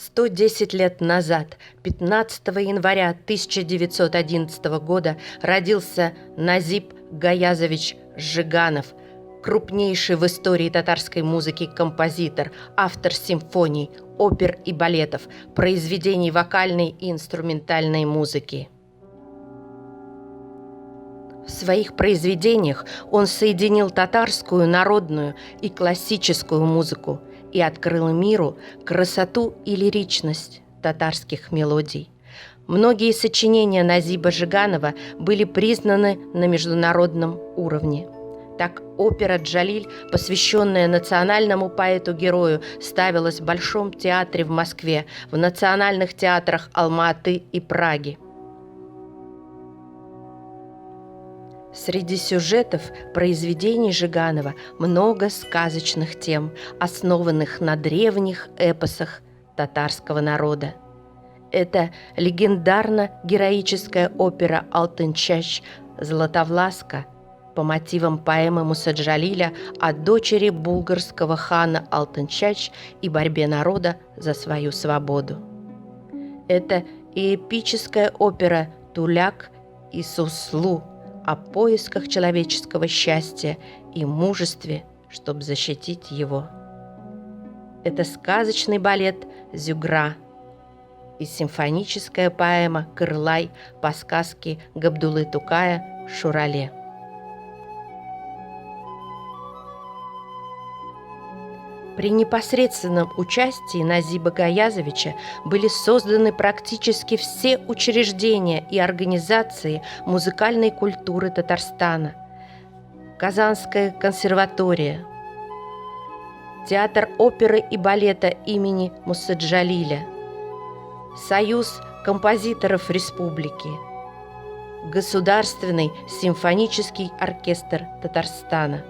110 лет назад, 15 января 1911 года, родился Назиб Гаязович Жиганов, крупнейший в истории татарской музыки композитор, автор симфоний, опер и балетов, произведений вокальной и инструментальной музыки. В своих произведениях он соединил татарскую народную и классическую музыку и открыл миру красоту и лиричность татарских мелодий. Многие сочинения Назиба Жиганова были признаны на международном уровне. Так опера «Джалиль», посвященная национальному поэту-герою, ставилась в Большом театре в Москве, в национальных театрах Алма-Аты и Праги. Среди сюжетов произведений Жиганова много сказочных тем, основанных на древних эпосах татарского народа. Это легендарно-героическая опера «Алтынчаш» «Златовласка» по мотивам поэмы Муса Джалиля о дочери булгарского хана Алтынчаш и борьбе народа за свою свободу. Это и эпическая опера «Туляк и Суслу» о поисках человеческого счастья и мужестве, чтобы защитить его. Это сказочный балет «Зюгра» и симфоническая поэма «Кырлай» по сказке Габдуллы Тукая «Шурале». При непосредственном участии Назиба Гаязовича были созданы практически все учреждения и организации музыкальной культуры Татарстана: Казанская консерватория, Театр оперы и балета имени Мусы Джалиля, Союз композиторов республики, Государственный симфонический оркестр Татарстана.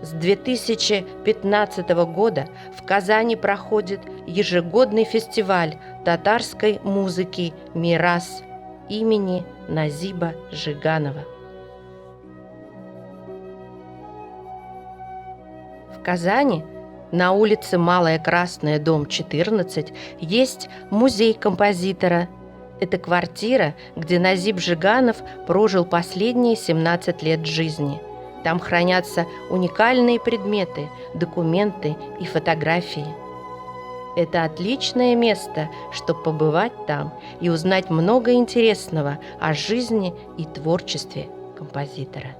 С 2015 года в Казани проходит ежегодный фестиваль татарской музыки «Мирас» имени Назиба Жиганова. В Казани на улице Малая Красная, дом 14, есть музей композитора. Это квартира, где Назиб Жиганов прожил последние 17 лет жизни. Там хранятся уникальные предметы, документы и фотографии. Это отличное место, чтобы побывать там и узнать много интересного о жизни и творчестве композитора.